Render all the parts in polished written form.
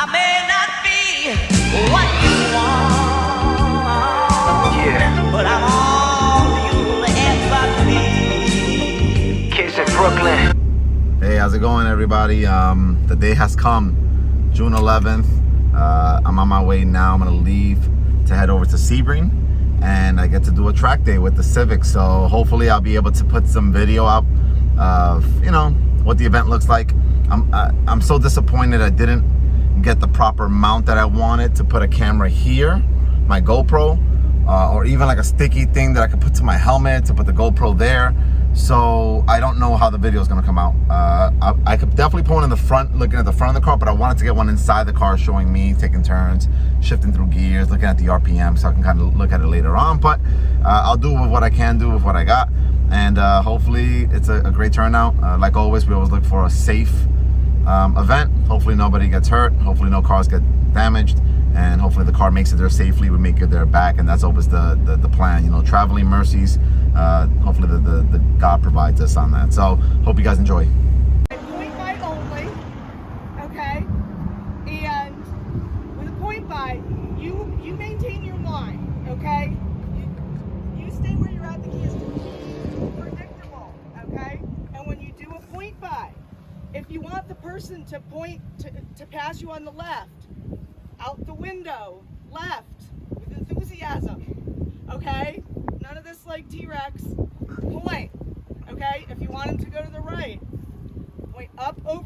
I may not be what you want, yeah, but I'm all you'll ever be. Kids in Brooklyn. Hey, how's it going, everybody? The day has come, June 11th. I'm on my way now. I'm gonna leave to head over to Sebring, and I get to do a track day with the Civic. So hopefully I'll be able to put some video out of, you know, what the event looks like. I'm so disappointed I didn't get the proper mount that I wanted to put a camera here, my GoPro, or even like a sticky thing that I could put to my helmet to put the GoPro there. So I don't know how the video is going to come out. I could definitely put one in the front, looking at the front of the car, but I wanted to get one inside the car showing me taking turns, shifting through gears, looking at the RPM, so I can kind of look at it later on. But I'll do with what I can do with what I got, and hopefully it's a great turnout. Like always, we always look for a safe event. Hopefully nobody gets hurt, hopefully no cars get damaged, and hopefully the car makes it there safely. We make it there back, and that's always the plan, you know, traveling mercies. Hopefully the God provides us on that. So hope you guys enjoy. Point by only, okay? And with a point by, you maintain your line, okay? You stay where you're at. The key is predictable, okay? And when you do a point by, if you want the person to point to pass you on the left, out the window, left, with enthusiasm, okay? None of this like T-Rex. Point, okay? If you want him to go to the right, point up, over.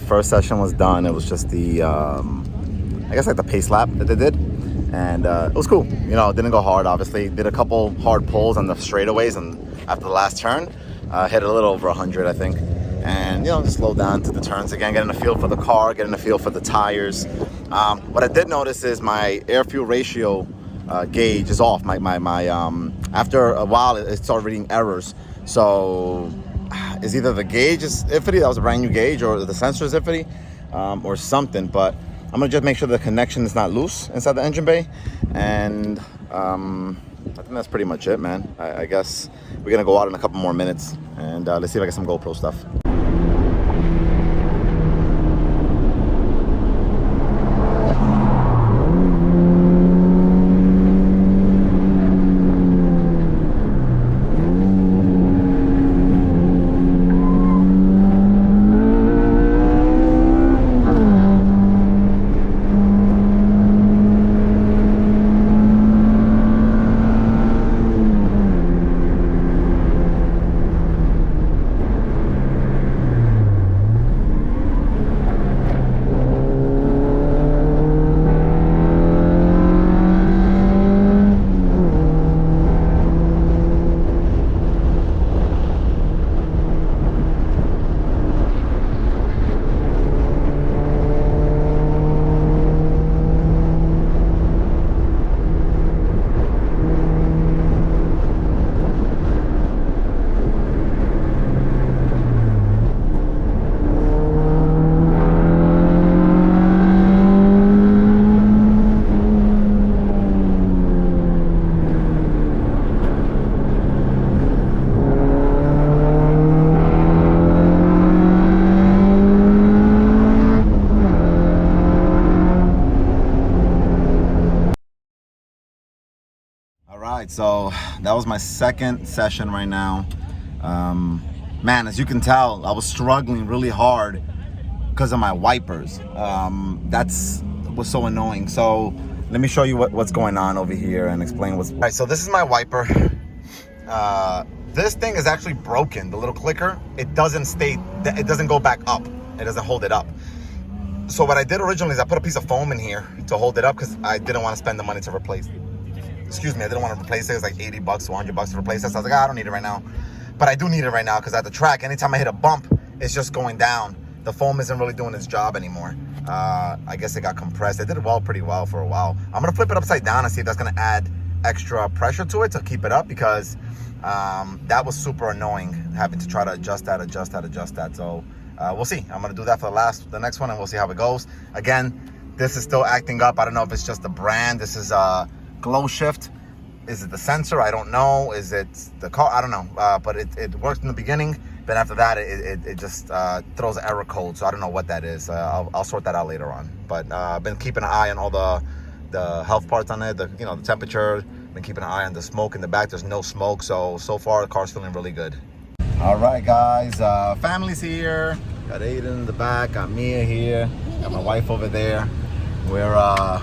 First session was done. It was just the I guess like the pace lap that they did, and it was cool. You know, it didn't go hard, obviously. Did a couple hard pulls on the straightaways, and after the last turn hit a little over 100, I think, and you know, just slowed down to the turns again, getting a feel for the car, getting a feel for the tires. What I did notice is my air fuel ratio gauge is off. My after a while it started reading errors, so is either the gauge is iffy, that was a brand new gauge, or the sensor is iffy, or something. But I'm gonna just make sure the connection is not loose inside the engine bay, and I think that's pretty much it, man. I guess we're gonna go out in a couple more minutes, and let's see if I get some GoPro stuff. right, so that was my second session right now. Man, as you can tell, I was struggling really hard because of my wipers. That's was so annoying. So let me show you what's going on over here and explain what's. All right, so this is my wiper. This thing is actually broken. The little clicker, it doesn't go back up. It doesn't hold it up. So what I did originally is I put a piece of foam in here to hold it up because I didn't want to spend the money to replace it. Excuse me, I didn't want to replace it. It was like $80 to $100 to replace it. So I was like, I don't need it right now. But I do need it right now because at the track, anytime I hit a bump, it's just going down. The foam isn't really doing its job anymore. I guess it got compressed. It did pretty well for a while. I'm going to flip it upside down and see if that's going to add extra pressure to it to keep it up, because that was super annoying having to try to adjust that. So we'll see. I'm going to do that for the next one, and we'll see how it goes. Again, this is still acting up. I don't know if it's just the brand. This is Glow Shift. Is it the sensor? I don't know. Is it the car? I don't know. But it worked in the beginning. Then after that, it just throws an error code. So I don't know what that is. I'll sort that out later on. But I've been keeping an eye on all the health parts on it. The temperature. Been keeping an eye on the smoke in the back. There's no smoke. So far the car's feeling really good. All right, guys. Family's here. Got Aiden in the back. Got Mia here. Got my wife over there. We're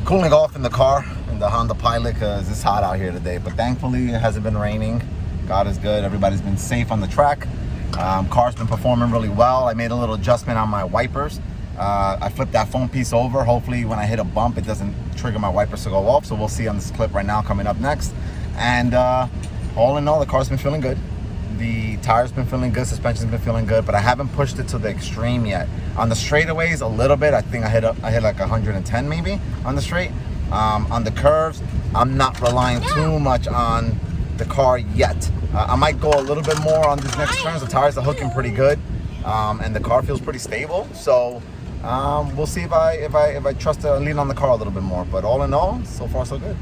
cooling off in the car in the Honda Pilot because it's hot out here today. But thankfully, it hasn't been raining. God is good. Everybody's been safe on the track. Car's been performing really well. I made a little adjustment on my wipers. I flipped that foam piece over. Hopefully, when I hit a bump, it doesn't trigger my wipers to go off. So we'll see on this clip right now coming up next. And all in all, the car's been feeling good. The tires been feeling good. Suspension's been feeling good. But I haven't pushed it to the extreme yet. On the straightaways, a little bit. I think I hit like 110 maybe on the straight. On the curves, I'm not relying too much on the car yet. I might go a little bit more on these next turns. The tires are hooking pretty good, and the car feels pretty stable. So we'll see if I trust to lean on the car a little bit more. But all in all, so far so good.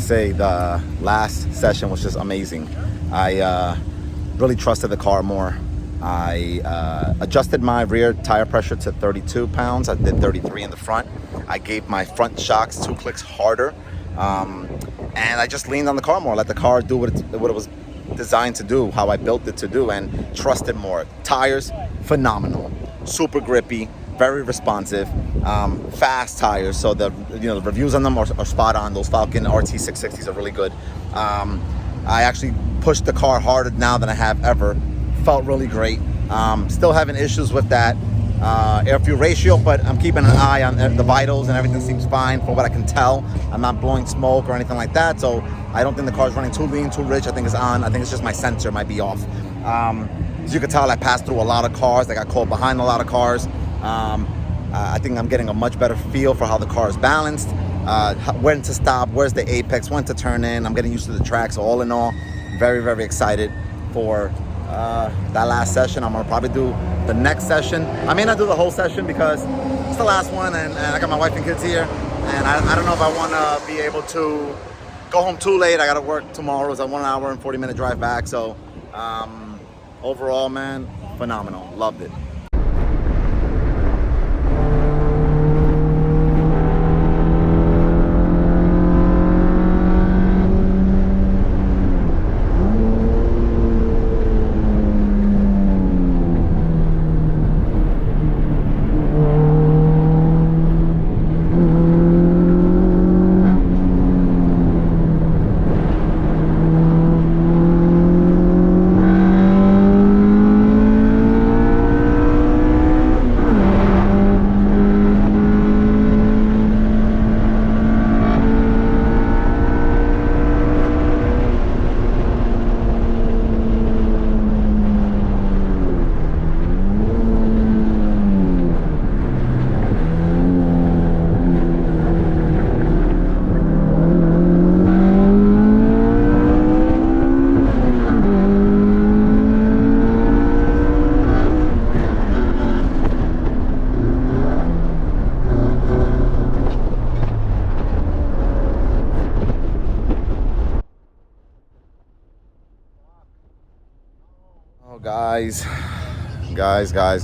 say the last session was just amazing. I really trusted the car more. I adjusted my rear tire pressure to 32 pounds. I did 33 in the front. I gave my front shocks 2 clicks harder. And I just leaned on the car more, let the car do what it was designed to do, how I built it to do, and trusted more. Tires, phenomenal. Super grippy, very responsive, fast tires. So the reviews on them are spot on. Those Falcon RT 660s are really good. I actually pushed the car harder now than I have ever. Felt really great. Still having issues with that air fuel ratio, but I'm keeping an eye on the vitals and everything seems fine for what I can tell. I'm not blowing smoke or anything like that, so I don't think the car's running too lean, too rich. I think it's on. I think it's just my sensor might be off. As you can tell, I passed through a lot of cars. I got caught behind a lot of cars. I think I'm getting a much better feel for how the car is balanced, when to stop, where's the apex, when to turn in. I'm getting used to the track, so all in all, very, very excited for that last session. I'm gonna probably do the next session. I may not do the whole session because it's the last one, and I got my wife and kids here, and I don't know if I want to be able to go home too late. I got to work tomorrow. It's a 1 hour and 40-minute drive back. So overall, man, phenomenal. Loved it.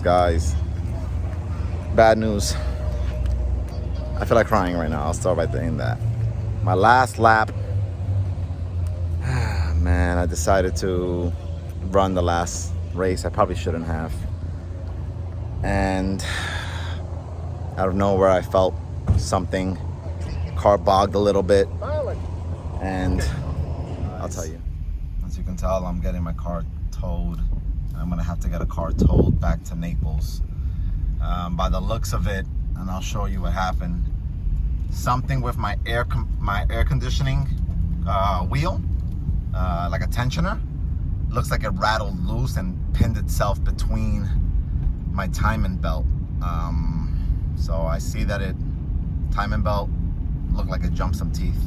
Guys, bad news. I feel like crying right now. I'll start by saying that. My last lap, man, I decided to run the last race. I probably shouldn't have. And out of nowhere, I felt something. Car bogged a little bit. And I'll tell you, as you can tell, I'm getting my car towed. I'm gonna have to get a car towed back to Naples. By the looks of it, and I'll show you what happened. Something with my air conditioning wheel, like a tensioner, looks like it rattled loose and pinned itself between my timing belt. So I see that timing belt looked like it jumped some teeth.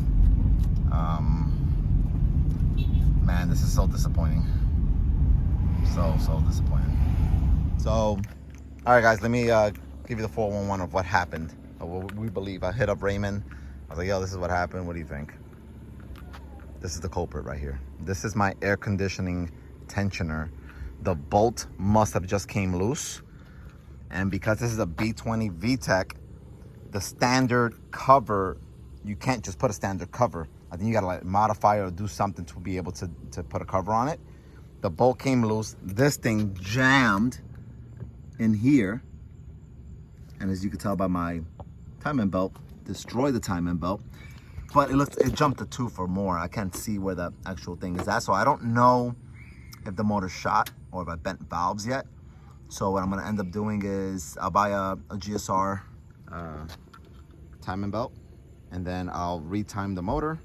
Man, this is so disappointing. So disappointing. So, all right, guys, let me give you the 411 of what happened, of what we believe. I hit up Raymond. I was like, yo, this is what happened. What do you think? This is the culprit right here. This is my air conditioning tensioner. The bolt must have just came loose. And because this is a B20 Vtec, the standard cover, you can't just put a standard cover. I think you gotta like modify or do something to be able to put a cover on it. The bolt came loose. This thing jammed in here. And as you can tell by my timing belt, destroyed the timing belt. But it jumped a tooth or more. I can't see where the actual thing is at. So I don't know if the motor shot or if I bent valves yet. So what I'm gonna end up doing is I'll buy a GSR timing belt, and then I'll retime the motor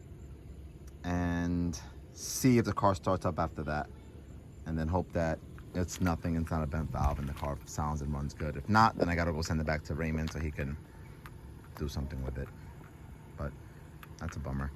and see if the car starts up after that. And then hope that it's nothing, it's not a bent valve, and the car sounds and runs good. If not, then I gotta go send it back to Raymond so he can do something with it. But that's a bummer.